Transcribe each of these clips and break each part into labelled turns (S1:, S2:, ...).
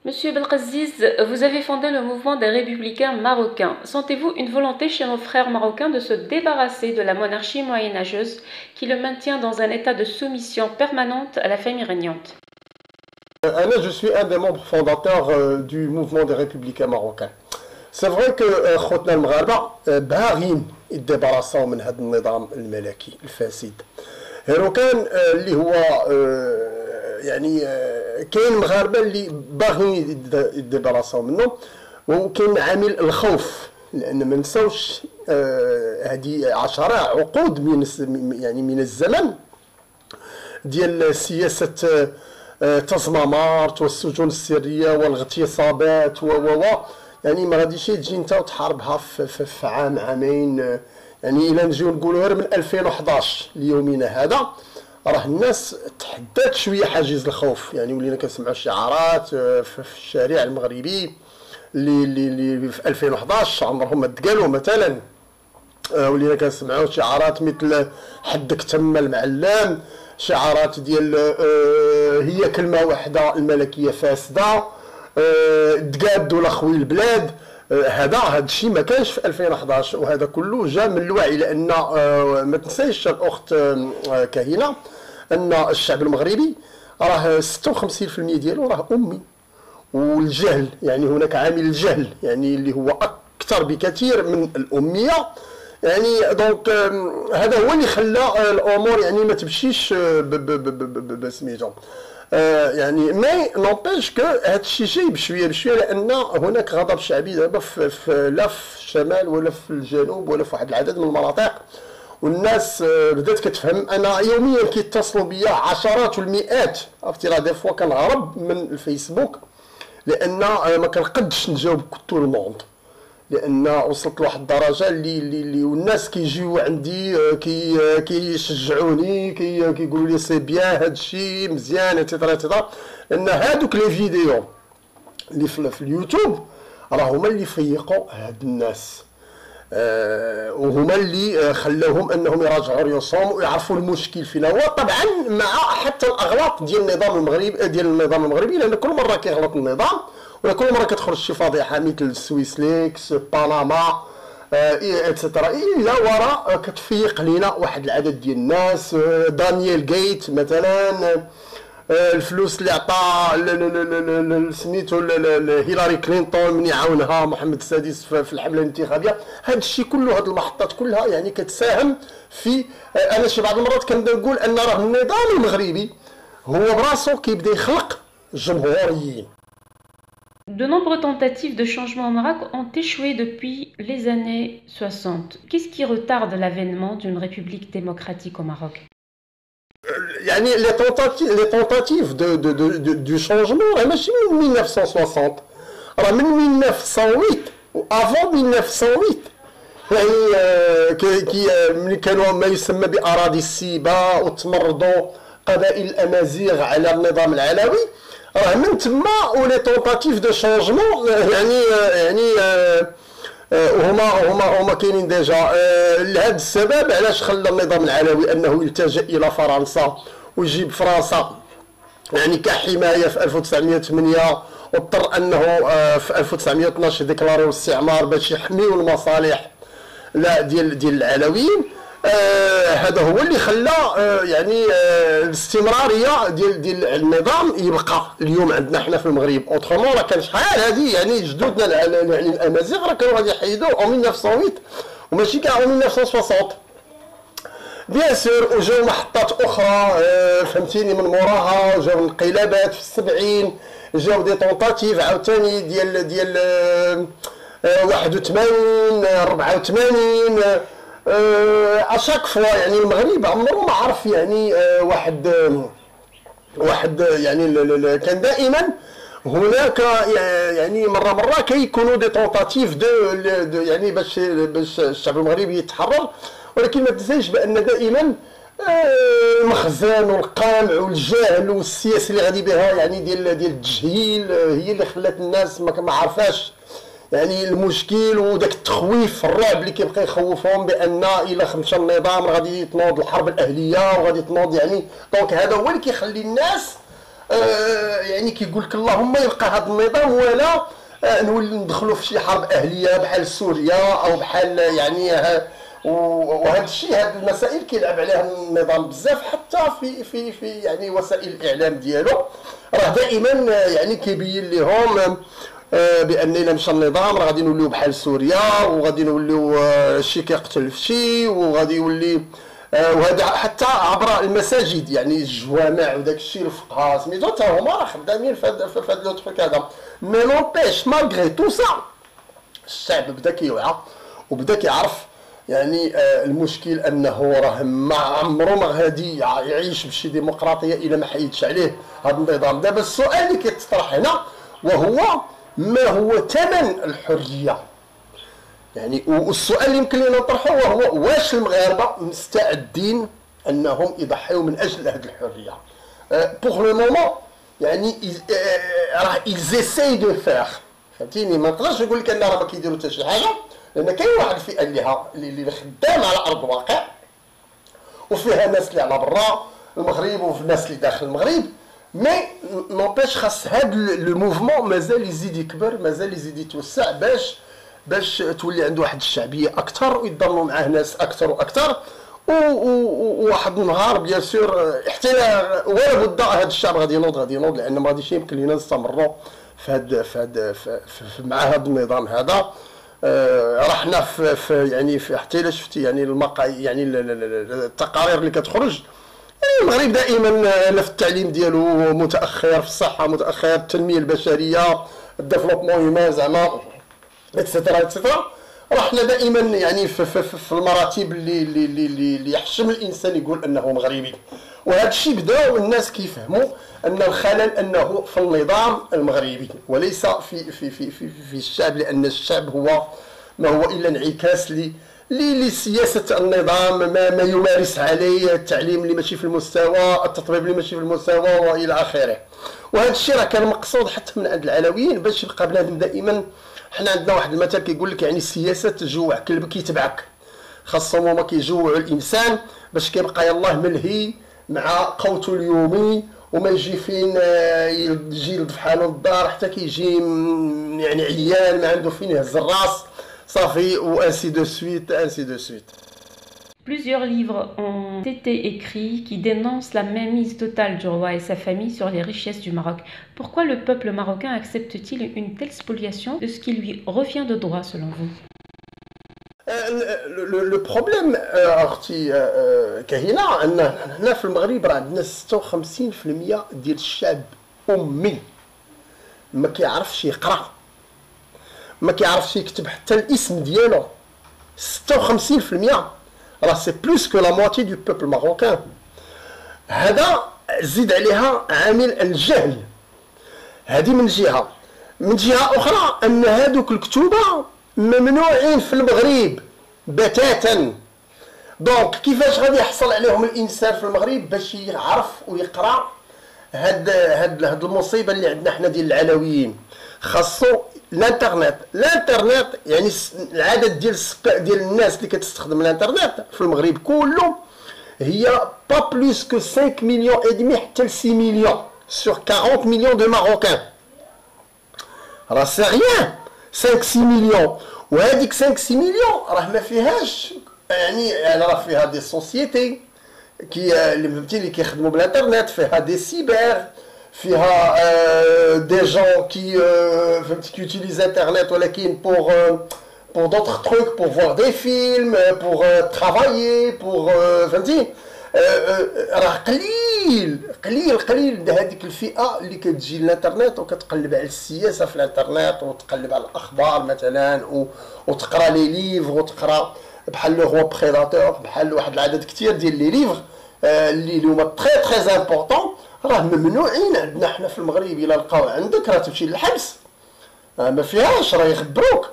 S1: Monsieur Belkhaziz, vous avez fondé le mouvement des républicains marocains. Sentez-vous une volonté chez nos frères marocains de se débarrasser de la monarchie moyenâgeuse qui le maintient dans un état de soumission permanente à la famille régnante?
S2: Je suis un des membres fondateurs du mouvement des républicains marocains. C'est vrai que خوتنا المغاربه باغيين يتبرصوا من هذا النظام الملكي الفاسد. هنا كان اللي هو يعني كاين مغاربه اللي باغيين يتبرصوا منه، وكاين عامل الخوف، لان ما نساوش هذه عشرة عقود من الزمن ديال سياسه تصميمات والسجون السريه والاغتصابات يعني ما غاديش تجي انت وتحاربها في عام عامين. يعني الى نجيو نقولوا غير من 2011 ليومنا هذا راه الناس تحدات شويه حاجز الخوف، يعني ولينا كنسمعوا الشعارات في الشارع المغربي اللي في 2011 عمرهم ما تقالوا. مثلا ولينا كنسمعوا شعارات مثل حدك تم المعلم، شعارات ديال هي كلمه واحده الملكيه فاسده، تقادوا لاخوي البلاد. هذا الشيء ما كانش في 2011، وهذا كله جا من الوعي. لان ما تنسايش الاخت كاهنه ان الشعب المغربي راه 56% ديالو راه امي، والجهل يعني هناك عامل الجهل يعني اللي هو اكثر بكثير من الاميه. يعني دونك هذا هو اللي خلى الامور يعني ما تمشيش بسميتهم. يعني ما نوبيش كو هذا الشيء جاي بشويه بشويه، لان هناك غضب شعبي دابا لا في الشمال ولا في الجنوب ولا في واحد العدد من المناطق، والناس بدات كتفهم. انا يوميا كيتصلوا بيا عشرات والمئات، عرفتي راه دي فوا كنهرب من الفيسبوك لان ما كنقدش نجاوب كل الموند، لان وصلت لواحد الدرجه اللي والناس كيجيو عندي كيشجعوني كيقولوا لي سي بيان هذا الشيء مزيان اتسيتيرا اتسيتيرا. لان هادوك لي فيديو اللي في اليوتيوب راه هما اللي فيقوا هاد الناس، وهما اللي خلاوهم انهم يراجعوا ريوسهم ويعرفوا المشكل فين هو. طبعا مع حتى الاغلاط ديال النظام المغربي لان كل مره كيغلط النظام، ولا كل مره كتخرج شي فضيحه مثل سويس ليكس باناما اتسيتيرا الا وراء كتفيق لينا واحد العدد ديال الناس. دانيال جيت مثلا، الفلوس اللي عطى سميتو هيلاري كلينتون من يعاونها محمد السادس في الحمله الانتخابيه. هذا الشيء كله، هذه المحطات كلها يعني كتساهم في انا شي بعض المرات كنبدا نقول ان راه النظام المغربي هو براسو كيبدا يخلق جمهوريين.
S1: De nombreuses tentatives de changement au Maroc ont échoué depuis les années 60. Qu'est-ce qui retarde l'avènement d'une république démocratique au Maroc?
S2: يعني les tentatives du changement راه ماشي من 1960، راه من 1908 و avant 1908. يعني ملي كانوا ما يسمى باراضي السيبه وتمردوا قبائل الامازيغ على النظام العلوي، راه من تما ولي تونتاتيف دو شونجمون يعني هما كاينين ديجا. لهذا السبب علاش خلى النظام العلوي انه يلتجئ الى فرنسا ويجيب فرنسا يعني كحمايه في 1908، واضطر انه في 1912 ديكلاريو الاستعمار باش يحميوا المصالح لا ديال العلويين. هذا هو اللي خلى يعني الاستمراريه ديال النظام يبقى اليوم عندنا حنا في المغرب. اوترومون راه كان شحال هذه يعني جدودنا يعني الامازيغ راه كانوا غادي يحيدوه او 1908 وماشي كاع 1960 بيان سور. وجاو محطات اخرى فهمتيني من موراها، جاو انقلابات في السبعين، جاو دي طونطاتيف عاوتاني ديال 81 84. اشاك فوا يعني المغرب عمره ما عرف يعني واحد يعني كان دائما هناك يعني مره كيكونوا دي طونطاتيف دو يعني باش الشعب المغربي يتحرر. ولكن ما تنساش بان دائما المخزن والقمع والجهل والسياسه اللي غادي بها يعني ديال التجهيل هي اللي خلات الناس ما عرفاش يعني المشكل، وداك التخويف الرعب اللي كيبقى يخوفهم بان الا مشى النظام غادي تنوض الحرب الاهليه وغادي تنوض يعني. دونك هذا هو اللي كيخلي الناس يعني كيقول لك اللهم يبقى هذا النظام ولا نولي ندخلوا في شي حرب اهليه بحال سوريا او بحال يعني وهذا الشيء، هذه المسائل كيلعب عليها النظام بزاف حتى في يعني وسائل الاعلام ديالو. راه دائما يعني كيبين لهم باننا مشى النظام راه غادي نوليو بحال سوريا وغادي نوليو شي كيقتل في شي وغادي يولي وهذا حتى عبر المساجد، يعني الجوامع وداك الشيء الفقهاء سميتو حتى هما راه خدامين في هذا لو تروك هذا. مي نونبيش مالغري تو سا الشعب بدا كيوعى وبدا كيعرف يعني المشكل انه راه ما عمرو ما غادي يعيش بشي ديمقراطيه الا ما حيدش عليه هذا النظام. دابا السؤال اللي كيتطرح هنا وهو ما هو ثمن الحريه؟ يعني والسؤال اللي يمكن لنا نطرحه وهو واش المغاربه مستعدين انهم يضحيوا من اجل هذه الحريه؟ بوغ لو مومون يعني راه ايزيساي دو فيغ، فهمتيني؟ ما نقدرش نقول لك ان راه ما كيديروا حتى شي حاجه، لان كاين واحد الفئه اللي خدامه على ارض الواقع وفيها ناس اللي على برا المغرب وفي الناس اللي داخل المغرب. مي نوبيش خاص هذا لو موفمون مازال يزيد يكبر، مازال يزيد يتوسع باش تولي عنده واحد الشعبيه اكثر ويضموا معاه ناس اكثر واكثر. وواحد النهار بيان سور حتى ولا بد هذا الشعب غادي ينوض لان ما غاديش يمكن لينا نستمروا مع هذا النظام هذا. رحنا في يعني في حتى الا شفتي يعني يعني التقارير اللي كتخرج المغرب دائما في التعليم ديالو متاخر، في الصحه متاخر، التنميه البشريه، الديفلوبمون هيومان زعما اكسترا اكسترا. رحنا دائما يعني في المراتب اللي يحشم الانسان يقول انه مغربي. وهذا الشيء بداو الناس كيفهموا ان الخلل انه في النظام المغربي وليس في الشعب، لان الشعب هو ما هو الا انعكاس لسياسه النظام، ما يمارس عليه، التعليم اللي ماشي في المستوى، التطبيب اللي ماشي في المستوى والى اخره. وهذا الشيء راه كان مقصود حتى من عند العلويين باش يبقى بنادم دائما. حنا عندنا واحد المثل كيقول لك يعني السياسه تجوع كلب كيتبعك، خاصهم هما كيجوعوا الانسان باش كيبقى يلاه ملهي مع قوته اليومي وما يجي فين يجي يلضف حاله للدار حتى كيجي يعني عيان ما عنده فين يهز الراس صافي وانسي دو سويت انسي دو سويت.
S1: Plusieurs livres ont été écrits qui dénoncent la mainmise totale du roi et sa famille sur les richesses du Maroc. Pourquoi le peuple marocain accepte-t-il une telle spoliation de ce qui lui revient de droit selon vous?
S2: لو بروبليم اختي كاينه ان هنا في المغرب راه عندنا 56% ديال الشعب امي، ما كيعرفش يقرا، ما كيعرفش يكتب حتى الاسم ديالو. 56% راه سي بلوس كو لا موتي دو بوبل ماروكان. هذا زيد عليها عامل الجهل، هذه من جهه. من جهه اخرى ان هذوك الكتوبه ممنوعين في المغرب بتاتا. دونك كيفاش غادي يحصل عليهم الانسان في المغرب باش يعرف ويقرا هاد المصيبه اللي عندنا حنا ديال العلويين؟ خاصو الانترنت يعني العدد ديال الناس اللي كتستخدم الانترنت في المغرب كله هي با بلوس كو 5 مليون et demi حتى 6 مليون sur 40 مليون دو ماروكان. راه سي ريان 5 6 مليون. وهذيك 5 6 مليون راه ما فيهاش يعني راه فيها دي سوسيتي اللي فهمتي اللي كيخدموا بالانترنت، فيها دي سيبر، فيها دي جون كي فهمتي كي يوتيليز انترنت ولكن pour d'autres trucs, pour voir des films, pour travailler, pour فهمتي. راه قليل هذيك الفئه اللي كتجي الانترنت وكتقلب على السياسه في الانترنت وتقلب على الاخبار مثلا وتقرا لي ليفر وتقرا بحال لو روا بريداتور، بحال واحد العدد كثير ديال لي ليفر اللي هما تري امبورطون. راه ممنوعين عندنا حنا في المغرب. الا لقاو عندك راه تمشي للحبس، ما فيهاش، راه يخبروك.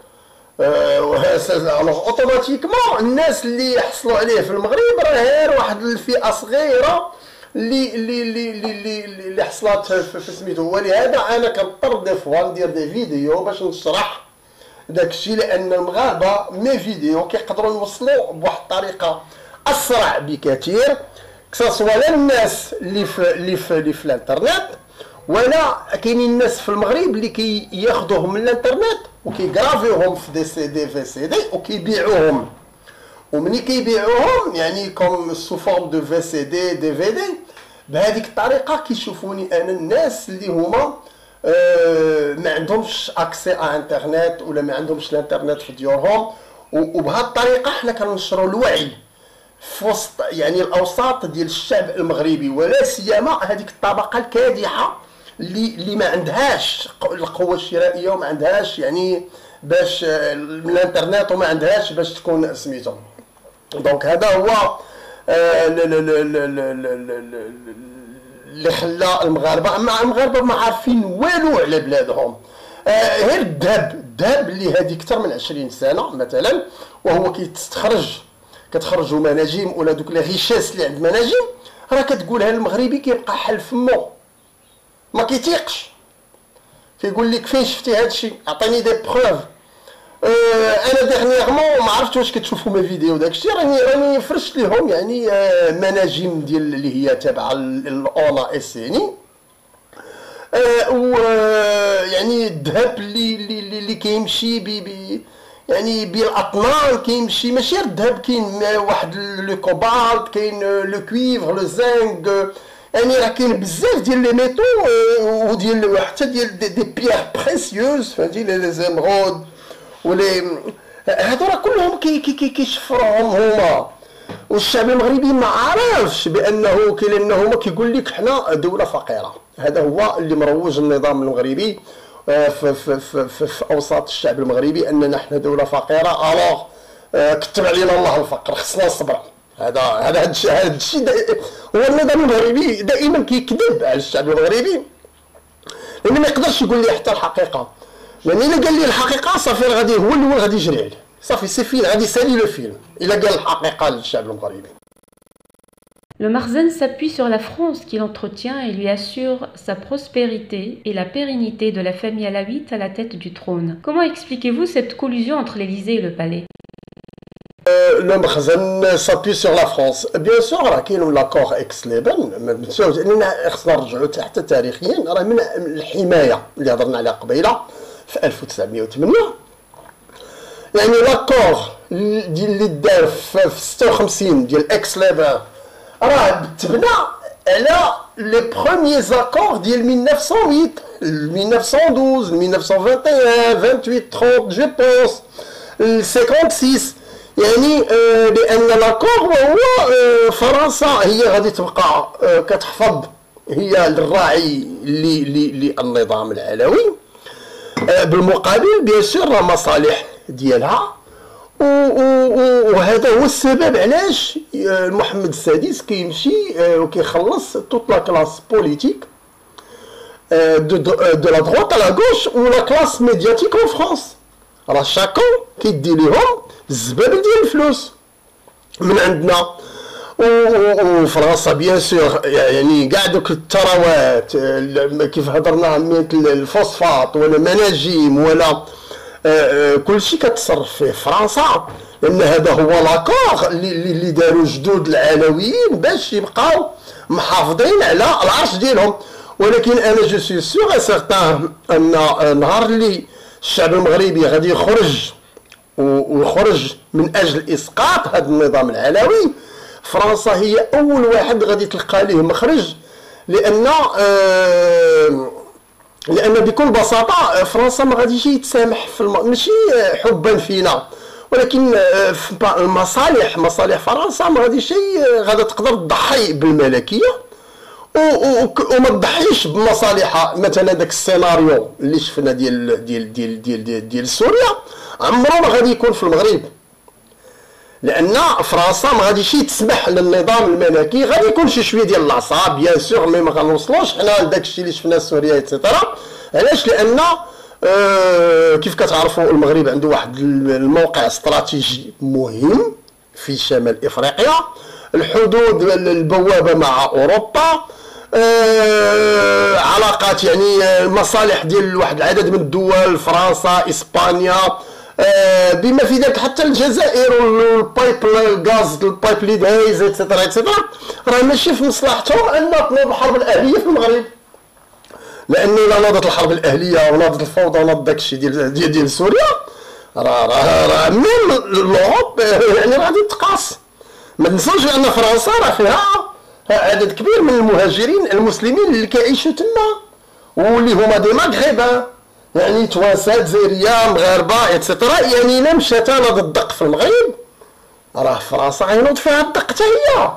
S2: الوغ اوتوماتيكمون الناس اللي يحصلوا عليه في المغرب راه غير واحد الفئه صغيره اللي حصلت في سميتو. ولهذا انا كنضطر دي فوا ندير دي فيديو باش نشرح داكشي، لان المغاربه مي فيديو كيقدروا يوصلوا بواحد الطريقه اسرع بكثير كسوا للناس اللي في الانترنت ولا كاينين الناس في المغرب اللي كياخذوهم من الانترنت وكيغرافيوهم في دي سي دي في سي دي وكيبيعوهم، ومني كيبيعوهم يعني كوم سو فورم دو في سي دي دي في دي. بهذيك الطريقه كيشوفوني انا الناس اللي هما ما عندهمش اكسي ا انترنت ولا ما عندهمش الانترنت في ديورهم، وبهذه الطريقه حنا كننشروا الوعي في وسط يعني الاوساط ديال الشعب المغربي، ولا سيما هذيك الطبقه الكادحه اللي ما عندهاش القوه الشرائيه وما عندهاش يعني باش الانترنت وما عندهاش باش تكون سميتهم. دونك هذا هو اللي خلى المغاربه، اما المغاربه ما عارفين والو على بلادهم. غير الذهب اللي هذه اكثر من 20 سنه مثلا وهو كتخرجوا مناجم ولا دوك لي ريشيس اللي عند مناجم، راه كتقولها المغربي كيبقى حل فمو ما كيتيقش، كيقول لك فين شفتي هذا الشيء، عطيني دي بروف. انا ديرنييرمون ما عرفت واش كتشوفوا ما فيديو داك الشيء، راني فرشت لهم يعني مناجم ديال اللي هي تابعه الاونا اسيني، و يعني الذهب اللي كيمشي يعني بالاطنان، كيمشي ماشي الذهب، كاين واحد لو كوبالت، كاين لو كويفر، لو زنك، يعني راه كاين بزاف ديال لي ميتو وديال حتى ديال دي بيير بريسيوز، فهمتي لي زيمرود ولي هادو راه كلهم كيشفروهم هما، والشعب المغربي ما عارفش بانه لانه هما كيقول لك حنا دوله فقيره. هذا هو اللي مروج النظام المغربي في اوساط الشعب المغربي، اننا حنا دوله فقيره. الوغ كتب علينا الله الفقر، خصنا الصبر. هذا الشيء هو النظام المغربي دائما كيكذب على الشعب المغربي، لانه ما يقدرش يقول لي حتى الحقيقه، لان الا قال لي الحقيقه صافي غادي هو الاول غادي يجري عليه، صافي سي فين غادي يسالي لو فيلم الا قال الحقيقه للشعب المغربي.
S1: Le Makhzen s'appuie sur la France qu'il entretient et lui assure sa prospérité et la pérennité de la famille alawite à la tête du trône. Comment expliquez-vous cette collusion entre l'Élysée et le palais?
S2: Le Makhzen s'appuie sur la France. Bien sûr راه كاين لاكور اكس ليبن، لان خصنا نرجعوا حتى تاريخيا راه من الحمايه اللي هضرنا عليها قبيله في 1908. يعني لاكور اللي دار في 56 ديال اكس ليبن راه تبنى على لي بروميي زاكور ديال 1908 1912 1921 28 30 جو بونس 56. يعني لان لاكور هو فرنسا هي غادي تبقى كتحفظ، هي الراعي للنظام العلوي، بالمقابل بيان سور مصالح ديالها. وهذا هو السبب علاش محمد السادس كيمشي وكيخلص توت لا كلاس بوليتيك دو لا دروات على غوش ولا كلاس ميدياتيك اون فرانس، راه شاكون كيدي ليهم الزبابل ديال الفلوس من عندنا. وفرنسا بيان سور يعني كاع دوك الثروات كيف هضرنا مثل الفوسفات ولا مناجم ولا كلشي كتصرف فيه فرنسا، لان هذا هو لاكور اللي داروا جدود العلويين باش يبقاو محافظين على العرش ديالهم. ولكن انا جو سوي سيغ سيغتان ان نهار اللي الشعب المغربي غادي يخرج ويخرج من اجل اسقاط هذا النظام العلوي، فرنسا هي اول واحد غادي تلقى ليه مخرج، لان بكل بساطه فرنسا ما غاديش يتسامح في ماشي حبا فينا، ولكن في مصالح فرنسا ما غاديش غادا تقدر تضحي بالملكيه وما تضحيش بمصالحها. مثلا داك السيناريو اللي شفنا ديال سوريا عمره ما غادي يكون في المغرب، لان فرنسا ما غاديش تسمح للنظام الملكي، غادي يكون شي شويه ديال العصا بيان سور، مي ما غنوصلوش حنا لداك الشيء اللي شفنا في سوريا ايتترا. علاش؟ لان كيف كتعرفوا المغرب عنده واحد الموقع استراتيجي مهم في شمال افريقيا، الحدود البوابه مع اوروبا، علاقات يعني مصالح ديال واحد العدد من الدول، فرنسا، اسبانيا، بما في ذلك حتى الجزائر والبايب الغاز البايب اللي دايز ايتترا راه ماشي في مصلحتهم ان نطلب الحرب الاهليه في المغرب، لانه الا ناضت الحرب الاهليه وناضت الفوضى وناض داكشي ديال سوريا، راه ميم لوروب يعني غادي تقاص. ما تنساوش بان فرنسا راه فيها عدد كبير من المهاجرين المسلمين اللي كيعيشوا تما واللي هما دي مغربان، يعني توانسه جزائريه مغاربه اتسيتيرا. يعني الا مشات ناض الدق في المغرب راه فرنسا غينوض فيها الدق حتى هي،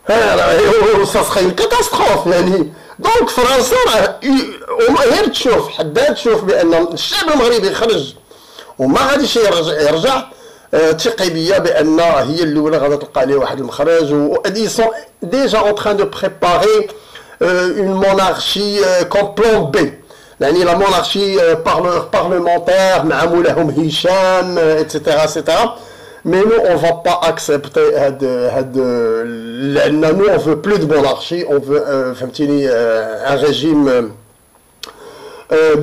S2: راه ساسخي كاتاستروف يعني. دونك فرنسا راه غير تشوف حداد تشوف بان الشعب المغربي خرج وما غاديش يرجع ثقي بيا بان هي الاولى غادي تلقى ليه واحد المخرج. و ils sont déjà en train de préparer une monarchie comme plan B، يعني لا مونارشي parlementaire مع مولاهم هشام اتسيتيرا اتسيتيرا. Mais nous, on ne va pas accepter nous, on veut plus de monarchie, on veut un régime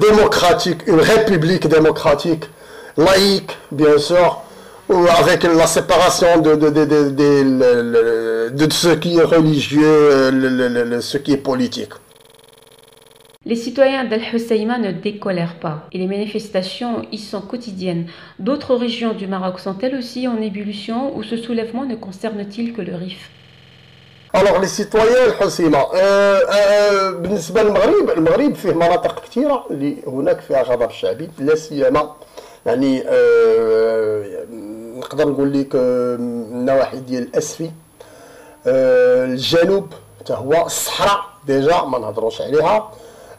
S2: démocratique, une république démocratique, laïque, bien sûr, avec la séparation de ce qui est religieux, ce qui est politique.
S1: Les citoyens d'Al-Hoceïma ne décolèrent pas et les manifestations y sont quotidiennes. D'autres régions du Maroc sont-elles aussi en ébullition ou ce soulèvement ne concerne-t-il que le Rif?
S2: Alors les citoyens الحسيمة بالنسبة المغرب فيه مناطق كثيرة اللي هناك فيها غضب شعبي، لا سيما يعني نقدر نقول لك النواحي ديال الأسفي، الجنوب حتى هو، الصحراء ديجا ما نهضروش عليها،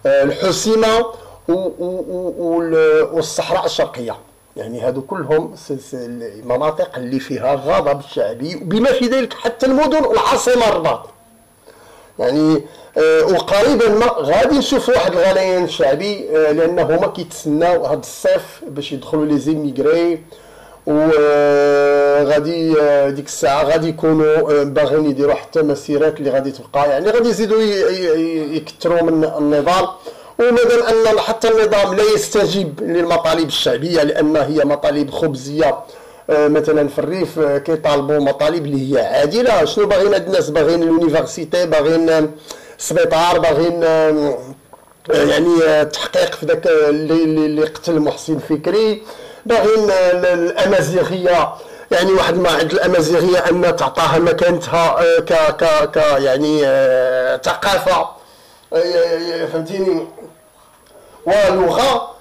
S2: الحسيمة والصحراء الشرقية. يعني هادو كلهم المناطق اللي فيها غضب شعبي، بما في ذلك حتى المدن والعاصمة الرباط. يعني وقريبا ما غادي نشوفوا واحد الغليان شعبي لانه هما كيتسناو هاد الصيف باش يدخلوا لي زيميغري، وغادي ديك الساعه غادي يكونوا باغيين يديروا حتى مسيرات اللي غادي تبقى، يعني غادي يزيدوا يكثروا من النضال. ومادام ان حتى النظام لا يستجيب للمطالب الشعبيه لان هي مطالب خبزيه، مثلا في الريف كيطالبوا مطالب اللي هي عادله. شنو باغيين هاد الناس؟ باغيين اليونيفرسيتي، باغيين سبيطار، باغيين يعني تحقيق في داك اللي قتل محسن فكري، باغيين الامازيغيه، يعني واحد ما عند الامازيغيه ان تعطاها مكانتها ك يعني ثقافه، فهمتيني، ولغه.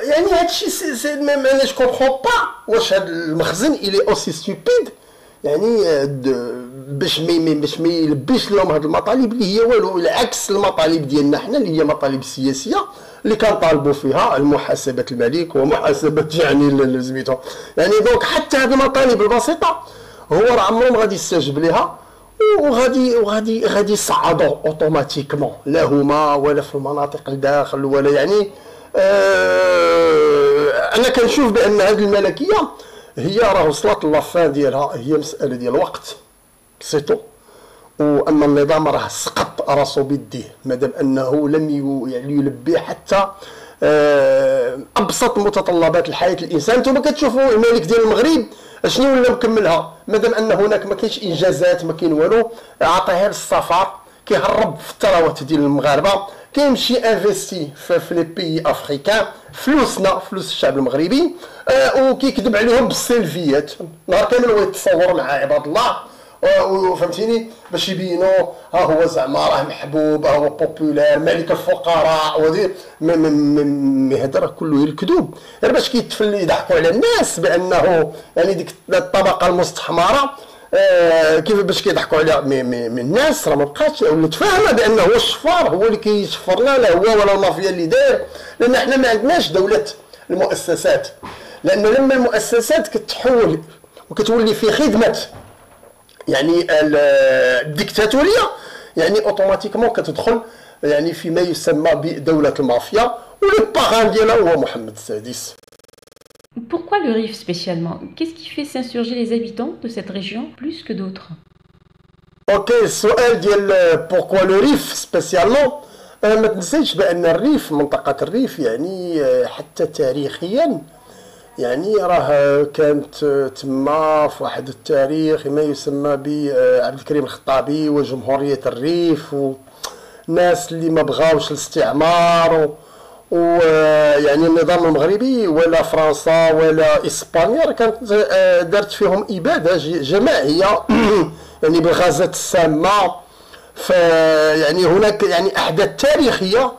S2: يعني هادشي سي ميم انا جو كومبخون با واش هاد المخزن الي اوسي ستوبيد، يعني باش ما يلبيش لهم هاد المطالب اللي هي والو، العكس المطالب ديالنا حنا اللي هي مطالب سياسيه اللي كنطالبوا فيها محاسبه الملك ومحاسبه يعني سميتو. يعني دونك حتى هاد المطالب البسيطه هو راه عمرهم غادي يستجب ليها، وغادي يصعدوا اوتوماتيكمون، لا هما ولا في المناطق الداخل ولا يعني. انا كنشوف بان هذه الملكيه هي راه وصلت لافان ديالها، هي مساله ديال الوقت سيتو، وان النظام راه سقط راسو بيديه مادام انه لم يعني يلبي حتى ابسط متطلبات الحياه الانسان. نتوما كتشوفوا الملك ديال المغرب شنو ولا مكملها، مادام ان هناك ما كاينش انجازات ما كاين والو، عطيها للسفر، كيهرب في الثروات ديال المغاربه، كيمشي انفيستي في لي بيي افريكان، فلوسنا فلوس الشعب المغربي، وكيكذب عليهم بالسلفيات نهار كامل ويتصور مع عباد الله، وفهمتيني باش يبينوا ها هو زعما راه محبوب، ها هو بوبولار، ملك الفقراء، ودي هذا راه كله الكذوب، غير باش كيتفل يضحكوا على الناس بانه يعني ديك الطبقه المستحمره كيف باش كيضحكوا عليها من الناس. راه ما بقاش ولات فاهمه بانه هو الشفار، هو اللي كيشفر لنا، لا هو ولا المافيا اللي داير، لان حنا ما عندناش دوله المؤسسات. لان لما المؤسسات كتحول وكتولي في خدمه يعني الديكتاتوريه، يعني اوتوماتيكمون كتدخل يعني فيما يسمى بدوله المافيا، ولو باغان ديالها هو محمد السادس.
S1: Pourquoi le Rif spécialement? Qu'est-ce qui fait s'insurger les habitants de cette région plus que d'autres?
S2: اوكي، السؤال ديال بوركوا لو ريف سبيسيالمون، ما تنسيش بان الريف، منطقه الريف يعني حتى تاريخيا يعني راه كانت تما في واحد التاريخ ما يسمى بعبد الكريم الخطابي وجمهوريه الريف، ناس اللي ما بغاوش الاستعمار ويعني النظام المغربي ولا فرنسا ولا اسبانيا كانت دارت فيهم اباده جماعيه يعني بالغازات السامه. فيعني هناك يعني احداث تاريخيه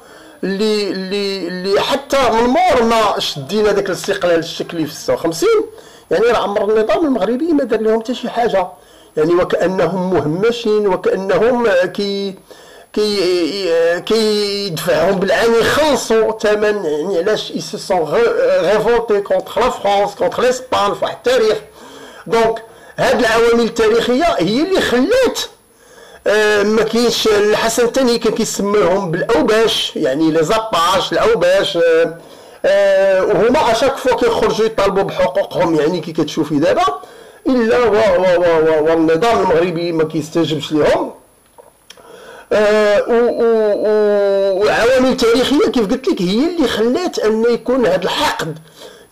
S2: اللي حتى من مور ما شدينا داك الاستقلال الشكلي في 56 يعني راه عمر النظام المغربي ما دار لهم حتى شي حاجه، يعني وكانهم مهمشين، وكانهم كيدفعهم بالعاني يخلصوا ثمن. يعني علاش ils se sont révoltés contre la France contre l'Espagne في واحد التاريخ. دونك هاد العوامل التاريخيه هي اللي خلات ما كاينش الحسن الثاني كان كيسميهم بالاوباش، يعني لي زاباش الاوباش، وهما اشاك فوا كيخرجوا يطالبوا بحقوقهم يعني كي كتشوفي دابا الا والنظام المغربي ما كيستجبش لهم. وعوامل تاريخيه كيف قلت لك هي اللي خلات ان يكون هذا الحقد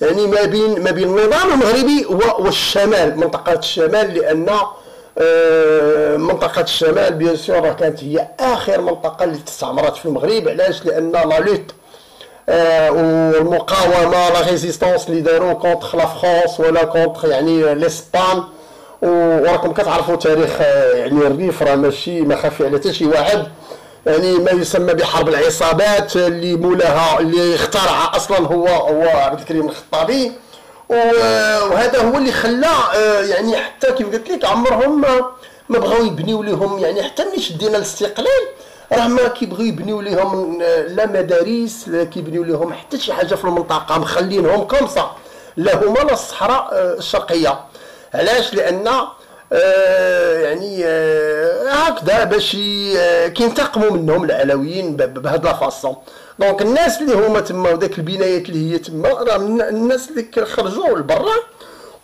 S2: يعني ما بين النظام المغربي والشمال، منطقه الشمال، لان منطقه الشمال بيان سور كانت هي اخر منطقه اللي استعمرت في المغرب. علاش؟ لان لا لوت والمقاومه لا ريزيستونس اللي داروا كونتر لا فرانس ولا كونتر يعني لاسبان. وراكم كتعرفوا تاريخ يعني الريف راه ماشي ما خافي على حتى شي واحد، يعني ما يسمى بحرب العصابات اللي مولاها اللي اخترعها اصلا هو عبد الكريم الخطابي. وهذا هو اللي خلى يعني حتى كيف قلت لك عمرهم ما بغاو يبنيو لهم، يعني حتى ملي شدينا الاستقلال راه ما كيبغيو يبنيو لهم لا مدارس لا كيبنيو لهم حتى شي حاجه في المنطقه، مخلينهم كمصه لا هما لا الصحراء الشرقيه. علاش؟ لان يعني هكذا باش كينتقموا منهم العلويين بهذا لا فاصون. دونك الناس اللي هما تما وداك البنايات اللي هي تما راه الناس اللي خرجوا لبرا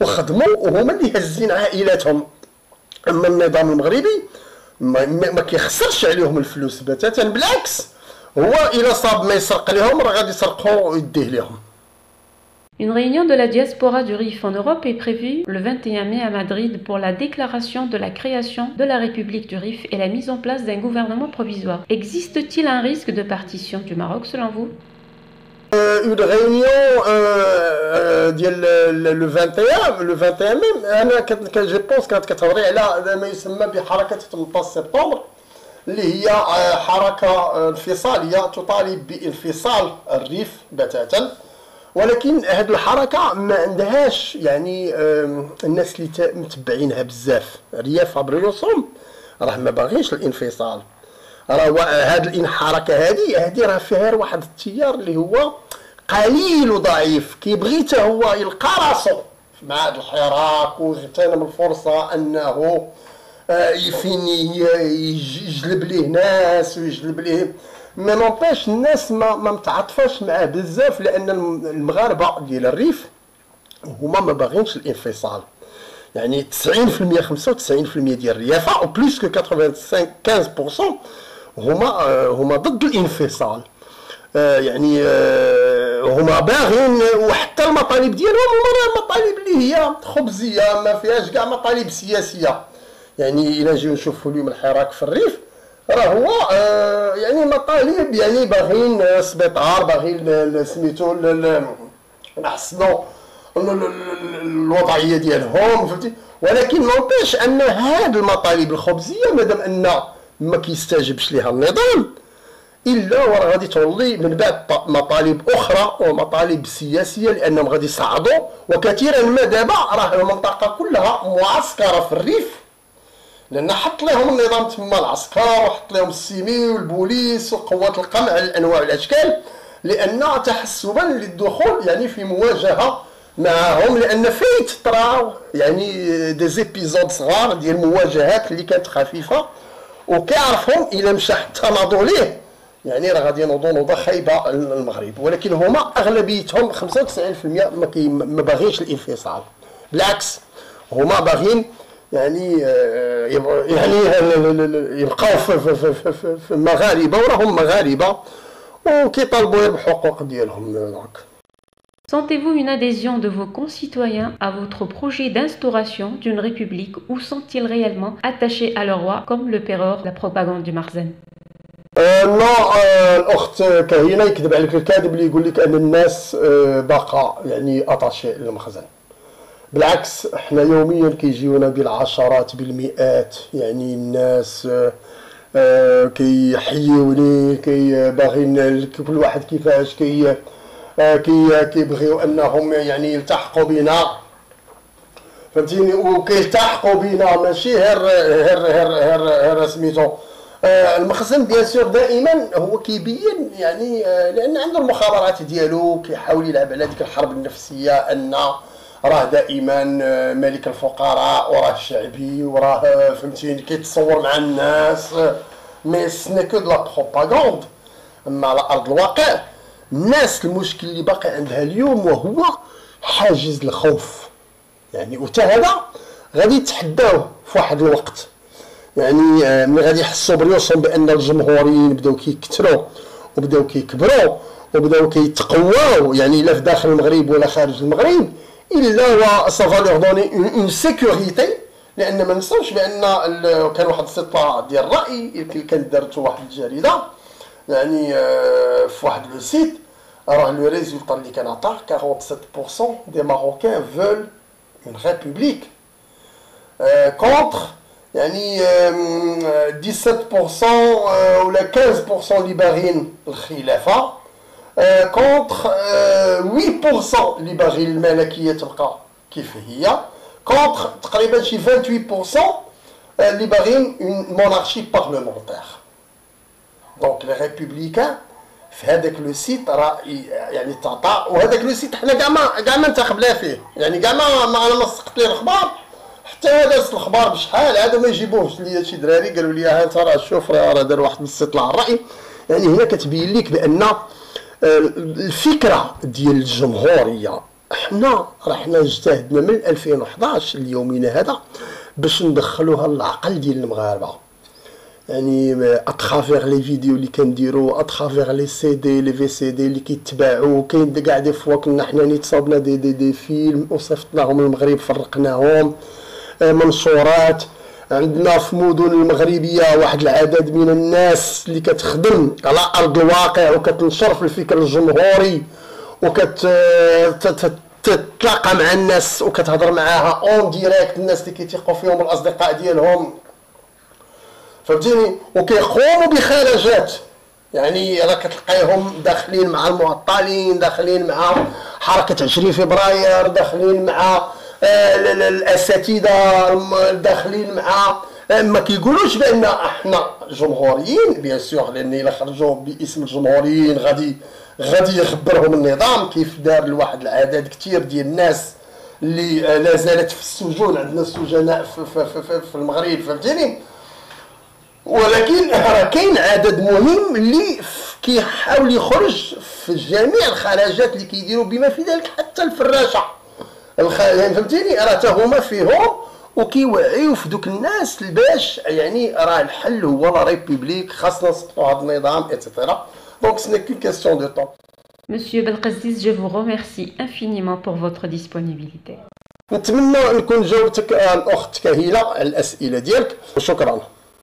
S2: وخدموا وهما اللي هازين عائلاتهم. اما النظام المغربي ما كيخسرش عليهم الفلوس بتاتا، بالعكس هو الى صاب ما يسرق لهم راه غادي يسرقوا ويديه لهم.
S1: Une réunion de la diaspora du RIF en Europe est prévue le 21 mai à Madrid pour la déclaration de la création de la République du RIF et la mise en place d'un gouvernement provisoire. Existe-t-il un risque de partition du Maroc selon vous?
S2: Une réunion le 21 mai انا جو بونس كانت كتهضري على ما يسمى بحركه 18 سبتمبر اللي هي حركه انفصاليه تطالب بانفصال الريف بتاتا. ولكن هذه الحركه ما عندهاش يعني الناس اللي متبعينها بزاف. رياف ابريوسوم راه ما باغيش الانفصال، راه هذه الحركه هذه راه فيها واحد التيار اللي هو قليل وضعيف كيبغي حتى هو يلقى راسو مع هذا الحراك ويغتنم الفرصه انه فين يجلب ليه ناس ويجلب ليه. ما نوباش الناس ما متعاطفاش معاه بزاف، لان المغاربه ديال الريف هما ما باغينش الانفصال. يعني 90% 95% ديال الريافه او بلوس كو 95% 15% هما ضد الانفصال. يعني هما باغين، وحتى المطالب ديالهم هما مطالب اللي هي خبزيه ما فيهاش كاع مطالب سياسيه. يعني الى نجيو نشوفوا اليوم الحراك في الريف راه هو يعني مطالب، يعني باغيين سبيطار، باغيين سميتو نحسنوا الوضعيه ديالهم فهمتي. ولكن نوبيش ان هاد المطالب الخبزيه مادام ان ما كيستجبش ليها النظام الا وراه غادي تولي من بعد مطالب اخرى ومطالب سياسيه، لانهم غادي يصعدوا. وكثيرا ما دابا راه المنطقه كلها معسكره في الريف، لان حط لهم النظام تما العسكر وحط لهم السيمي والبوليس وقوات القمع على الانواع والاشكال، لان تحسبا للدخول يعني في مواجهه معهم. لان فايت طراو يعني دي زيبيزود صغار ديال المواجهات اللي كانت خفيفه، وكيعرفهم الا مشى حتى ناضوا ليه يعني راه غادي ينوضوا نوضه خايبه المغرب. ولكن هما اغلبيتهم 95% ما باغينش الانفصال، بالعكس هما باغيين يعني يبقاو في المغاربه وراهم مغاربه وكيطالبوا بحقوق ديالهم.
S1: Sentez-vous une adhésion de vos concitoyens à votre projet d'instauration d'une république ou sont-ils réellement attachés à leur roi comme le pérore la propagande du Marzen?
S2: نو الاخت كهينه يكذب عليك الكاذب اللي يقول لك ان الناس باقا يعني اتاشي للمخزن. بالعكس احنا يوميا كيجيونا بالعشرات بالمئات، يعني الناس كيحيوني باغيين كل واحد كيفاش كيبغيو انهم يعني يلتحقوا بنا، فهمتيني، وكيلتحقوا بنا ماشي هير سميتو المخزن. بيان سور دائما هو كيبين يعني لان عنده المخابرات ديالو كيحاول يلعب على ديك الحرب النفسيه ان راه دائما ملك الفقراء وراه شعبي وراه فهمتيني كيتصور مع الناس، مي سني كو دو لا بروباغوند. اما على ارض الواقع الناس المشكل اللي باقي عندها اليوم وهو حاجز الخوف، يعني وتا هذا غادي يتحداوه في واحد الوقت، يعني ملي غادي يحسوا بريوسهم بان الجمهوريين بداو كيكثروا وبداو كيكبروا وبداو كيتقواو، يعني لا في داخل المغرب ولا خارج المغرب، الا و سافا لور دوني اون سيكوريتي. لان ما ننساوش بان كان واحد الاستطلاع ديال الراي اللي كانت دارته واحد الجريده يعني في واحد لو سيت، راه لو ريزولطا اللي كان عطاه 47% دي ماروكان فول اون ريبوبليك كونتر يعني 17% ولا 15% اللي باغيين الخلافه، كونتر 8% اللي باغيين الملكيه تبقى كيف هي، كونتر تقريبا شي 28% اللي باغيين اون مونارشي بارلمونتير. دونك لي ريبوبليكان في هذاك لو سيت راه يعني تعطى، وهذاك لو سيت حنا كاع ما انتخبنا فيه، يعني كاع ما انا سقط لي الاخبار، حتى هو داز الاخبار بشحال هذا ما يجيبوهش ليا شي دراري قالوا لي ها انت راه شوف راه دار واحد الاستطلاع الراي. يعني هنا كتبين لك بان الفكره ديال الجمهوريه حنا اجتهدنا من 2011 ليومنا هذا باش ندخلوها للعقل ديال المغاربه، يعني اترافيغ لي فيديو اللي كنديرو، اترافيغ لي سي دي لي في سي دي اللي كيتباعوا، كاين كاع دي فوا كنا حنا نتصاوبنا دي فيلم وصيفطناهم للمغرب فرقناهم منشورات. عندنا في مدن المغربيه واحد العدد من الناس اللي كتخدم على ارض الواقع وكتنشر في الفكر الجمهوري تتلاقى مع الناس وكتهضر معاها اون ديريكت، الناس اللي كيثيقوا فيهم الاصدقاء ديالهم، فهمتيني، وكيقوموا بخرجات، يعني راه كتلقايهم داخلين مع المعطلين، داخلين مع حركه 20 فبراير، داخلين مع الاساتذه، داخلين مع ما كيقولوش بان احنا جمهوريين بيان سور، لان الا خرجوا باسم الجمهوريين غادي يخبرهم النظام كيف دار لواحد العدد كثير ديال الناس اللي لا زالت في السجون. عندنا السجناء في المغرب، فهمتيني، ولكن راه كاين عدد مهم اللي كيحاول يخرج في جميع الخرجات اللي كيديروا بما في ذلك حتى الفراشه، يعني فهمتيني، راه حتى هما فيهم وكيوعيو في دوك الناس باش يعني راه الحل هو لا ريبوبليك، خاصنا نسقطوا هذا النظام ايتترا. دونك سني كون كيسيون دو طون.
S1: Monsieur Belkacziz, je vous remercie infiniment pour votre disponibilité.
S2: نتمنى نكون جاوبتك الاخت كهيله على الاسئله ديالك، وشكرا.